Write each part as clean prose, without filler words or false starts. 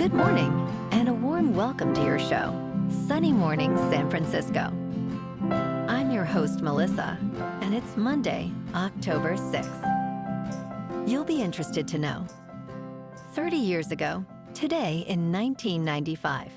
Good morning, and a warm welcome to your show, Sunny Morning San Francisco. I'm your host, Melissa, and it's Monday, October 6th. You'll be interested to know. 30 years ago, today in 1995,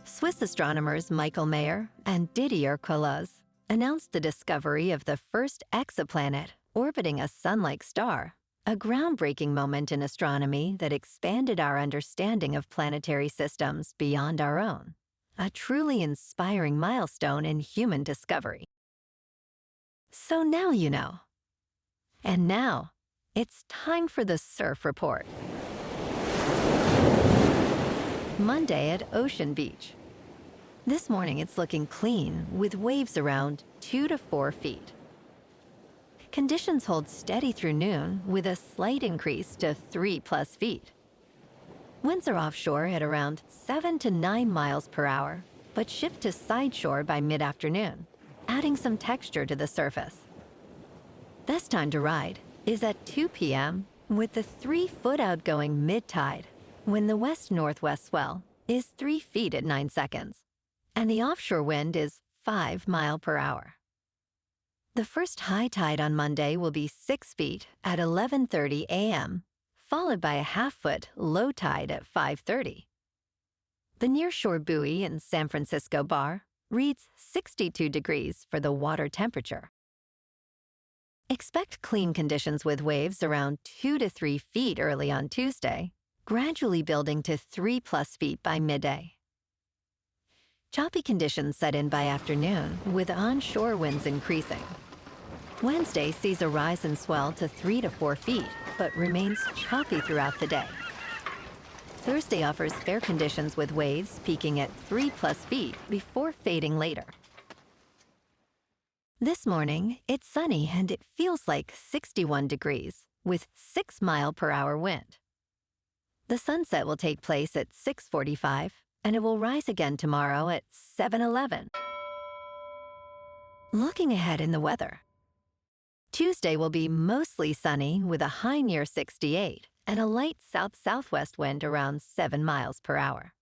Swiss astronomers Michael Mayer and Didier Queloz announced the discovery of the first exoplanet orbiting a sun-like star, a groundbreaking moment in astronomy that expanded our understanding of planetary systems beyond our own, a truly inspiring milestone in human discovery. So now you know. And now, it's time for the Surf Report. Monday at Ocean Beach. This morning it's looking clean, with waves around 2 to 4 feet. Conditions hold steady through noon, with a slight increase to 3+ feet. Winds are offshore at around 7 to 9 miles per hour, but shift to sideshore by mid-afternoon, adding some texture to the surface. Best time to ride is at 2 p.m. with the 3-foot outgoing mid-tide, when the west-northwest swell is 3 feet at 9 seconds, and the offshore wind is 5 miles per hour. The first high tide on Monday will be 6 feet at 11:30 a.m., followed by a half-foot low tide at 5:30. The nearshore buoy in San Francisco Bar reads 62 degrees for the water temperature. Expect clean conditions with waves around 2 to 3 feet early on Tuesday, gradually building to 3+ feet by midday. Choppy conditions set in by afternoon, with onshore winds increasing. Wednesday sees a rise in swell to 3 to 4 feet, but remains choppy throughout the day. Thursday offers fair conditions with waves peaking at 3+ feet before fading later. This morning, it's sunny and it feels like 61 degrees, with 6 mile per hour wind. The sunset will take place at 6:45, and it will rise again tomorrow at 7:11. Looking ahead in the weather. Tuesday will be mostly sunny with a high near 68 and a light south-southwest wind around 7 miles per hour.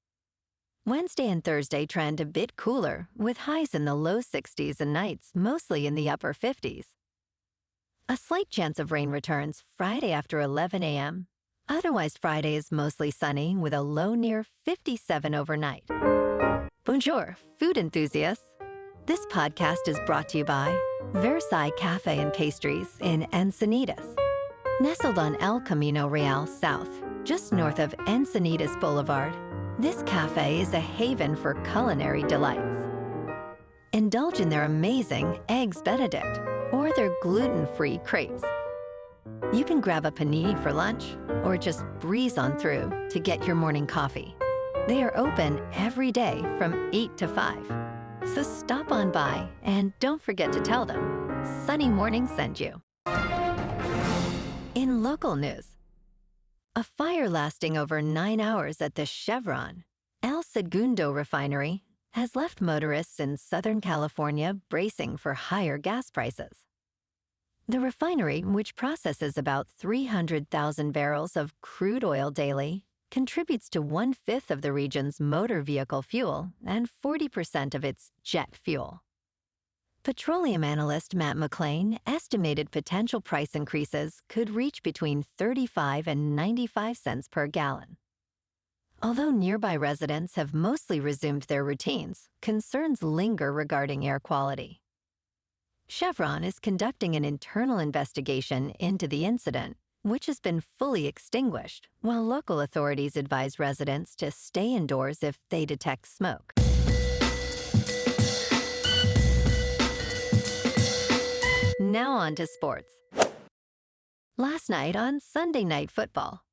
Wednesday and Thursday trend a bit cooler, with highs in the low 60s and nights mostly in the upper 50s. A slight chance of rain returns Friday after 11 a.m. Otherwise, Friday is mostly sunny with a low near 57 overnight. Bonjour, food enthusiasts. This podcast is brought to you by Versailles Cafe and Pastries in Encinitas. Nestled on El Camino Real South, just north of Encinitas Boulevard, this cafe is a haven for culinary delights. Indulge in their amazing Eggs Benedict or their gluten-free crepes. You can grab a panini for lunch or just breeze on through to get your morning coffee. They are open every day from 8 to 5. So stop on by and don't forget to tell them Sunny Morning sent you. In local news, a fire lasting over 9 hours at the Chevron El Segundo Refinery has left motorists in Southern California bracing for higher gas prices. The refinery, which processes about 300,000 barrels of crude oil daily, contributes to 1/5 of the region's motor vehicle fuel and 40% of its jet fuel. Petroleum analyst Matt McLean estimated potential price increases could reach between 35 and 95 cents per gallon. Although nearby residents have mostly resumed their routines, concerns linger regarding air quality. Chevron is conducting an internal investigation into the incident, which has been fully extinguished, while local authorities advise residents to stay indoors if they detect smoke. Now on to sports. Last night on Sunday Night Football,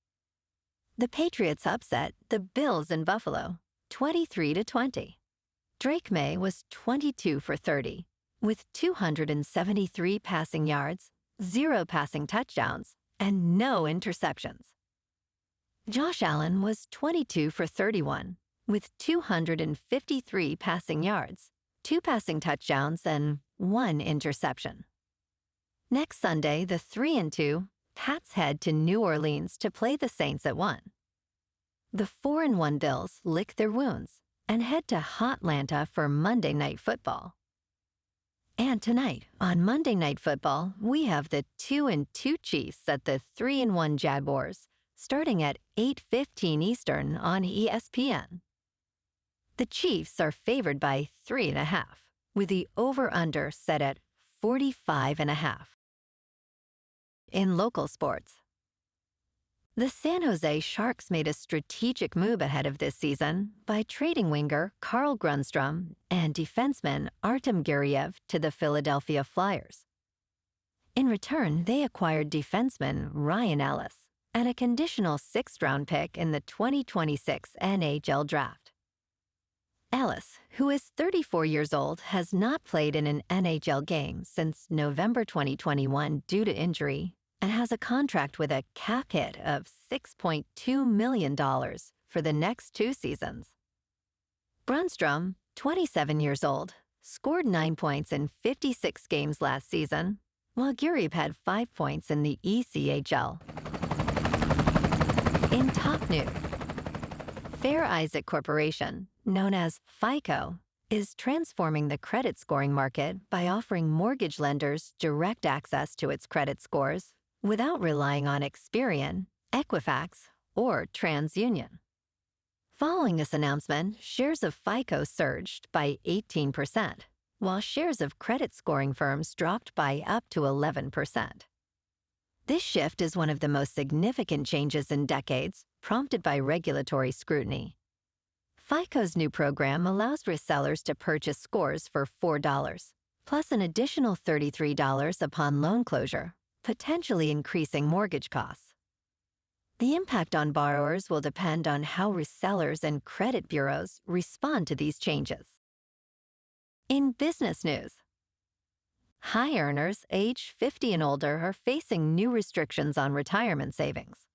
the Patriots upset the Bills in Buffalo, 23-20. Drake May was 22 for 30, with 273 passing yards, 0 passing touchdowns, and no interceptions. Josh Allen was 22 for 31, with 253 passing yards, 2 passing touchdowns, and 1 interception. Next Sunday, the 3-2 Pats head to New Orleans to play the Saints at 1. The 4-1 Bills lick their wounds and head to Hotlanta for Monday Night Football. And tonight, on Monday Night Football, we have the 2-2 Chiefs at the 3-1 Jaguars, starting at 8:15 Eastern on ESPN. The Chiefs are favored by 3.5, with the over-under set at 45.5. In local sports, the San Jose Sharks made a strategic move ahead of this season by trading winger Carl Grundstrom and defenseman Artem Guryev to the Philadelphia Flyers. In return, they acquired defenseman Ryan Ellis and a conditional 6th-round pick in the 2026 NHL Draft. Ellis, who is 34 years old, has not played in an NHL game since November 2021 due to injury and has a contract with a cap hit of $6.2 million for the next 2 seasons. Grundstrom, 27 years old, scored 9 points in 56 games last season, while Guryev had 5 points in the ECHL. In top news, Fair Isaac Corporation, known as FICO, is transforming the credit scoring market by offering mortgage lenders direct access to its credit scores without relying on Experian, Equifax, or TransUnion. Following this announcement, shares of FICO surged by 18%, while shares of credit scoring firms dropped by up to 11%. This shift is one of the most significant changes in decades, prompted by regulatory scrutiny. FICO's new program allows resellers to purchase scores for $4, plus an additional $33 upon loan closure, potentially increasing mortgage costs. The impact on borrowers will depend on how resellers and credit bureaus respond to these changes. In business news, high earners age 50 and older are facing new restrictions on retirement savings.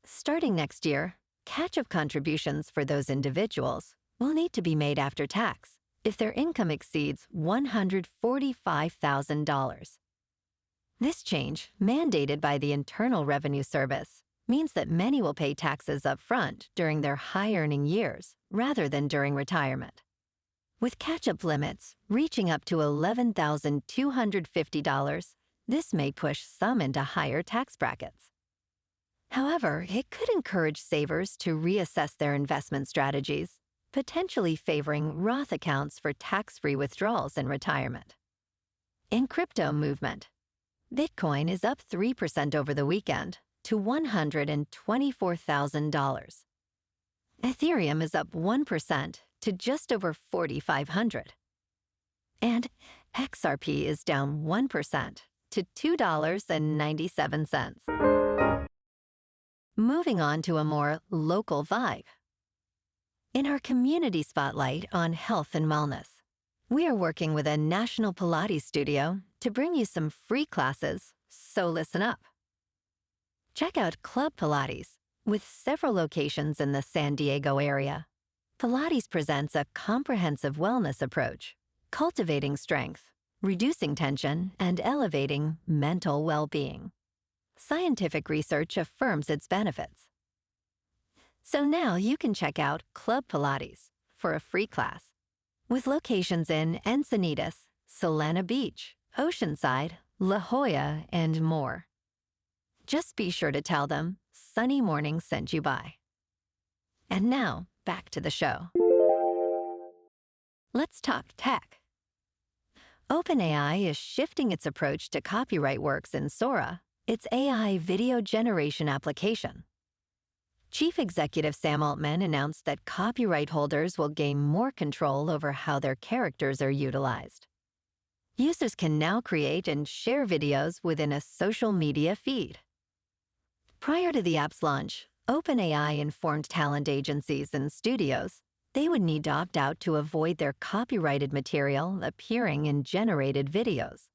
Starting next year, catch-up contributions for those individuals will need to be made after tax if their income exceeds $145,000. This change, mandated by the Internal Revenue Service, means that many will pay taxes up front during their high-earning years rather than during retirement. With catch-up limits reaching up to $11,250, this may push some into higher tax brackets. However, it could encourage savers to reassess their investment strategies, potentially favoring Roth accounts for tax-free withdrawals in retirement. In crypto movement, Bitcoin is up 3% over the weekend to $124,000. Ethereum is up 1% to just over 4,500. And XRP is down 1% to $2.97. Moving on to a more local vibe. In our community spotlight on health and wellness, we are working with a national Pilates studio to bring you some free classes, so listen up. Check out Club Pilates, with several locations in the San Diego area. Pilates presents a comprehensive wellness approach, cultivating strength, reducing tension, and elevating mental well-being. Scientific research affirms its benefits. So now you can check out Club Pilates for a free class, with locations in Encinitas, Solana Beach, Oceanside, La Jolla, and more. Just be sure to tell them Sunny Morning sent you by. And now, back to the show. Let's talk tech. OpenAI is shifting its approach to copyright works in Sora, its AI video generation application. Chief Executive Sam Altman announced that copyright holders will gain more control over how their characters are utilized. Users can now create and share videos within a social media feed. Prior to the app's launch, OpenAI informed talent agencies and studios they would need to opt out to avoid their copyrighted material appearing in generated videos.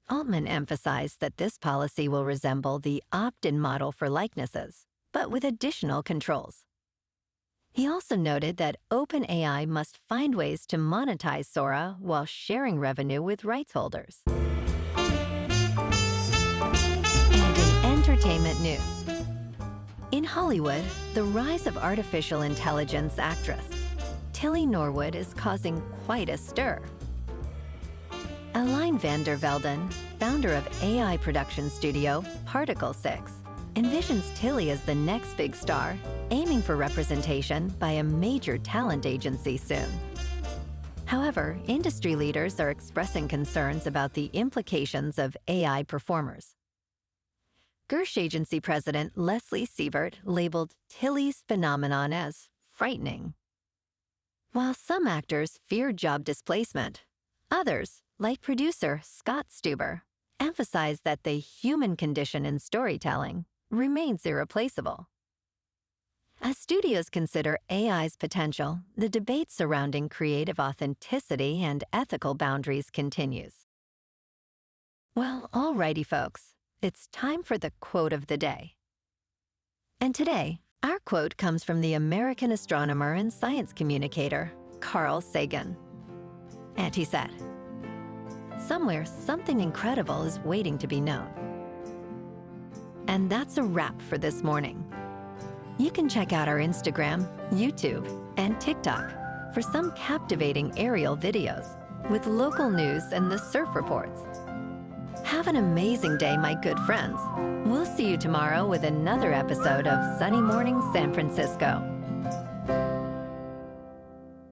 Altman emphasized that this policy will resemble the opt-in model for likenesses, but with additional controls. He also noted that OpenAI must find ways to monetize Sora while sharing revenue with rights holders. And in entertainment news, In Hollywood, the rise of artificial intelligence actress Tilly Norwood is causing quite a stir. Aline van der Velden, founder of AI production studio Particle 6, envisions Tilly as the next big star, aiming for representation by a major talent agency soon. However, industry leaders are expressing concerns about the implications of AI performers. Gersh Agency President Leslie Sievert labeled Tilly's phenomenon as frightening. While some actors fear job displacement, others, like producer Scott Stuber, emphasize that the human condition in storytelling remains irreplaceable. As studios consider AI's potential, the debate surrounding creative authenticity and ethical boundaries continues. Well, alrighty, folks, it's time for the quote of the day. And today, our quote comes from the American astronomer and science communicator, Carl Sagan. And he said, "Somewhere something incredible is waiting to be known." And that's a wrap for this morning. You can check out our Instagram, YouTube, and TikTok for some captivating aerial videos with local news and the surf reports. Have an amazing day, my good friends. We'll see you tomorrow with another episode of Sunny Morning San Francisco.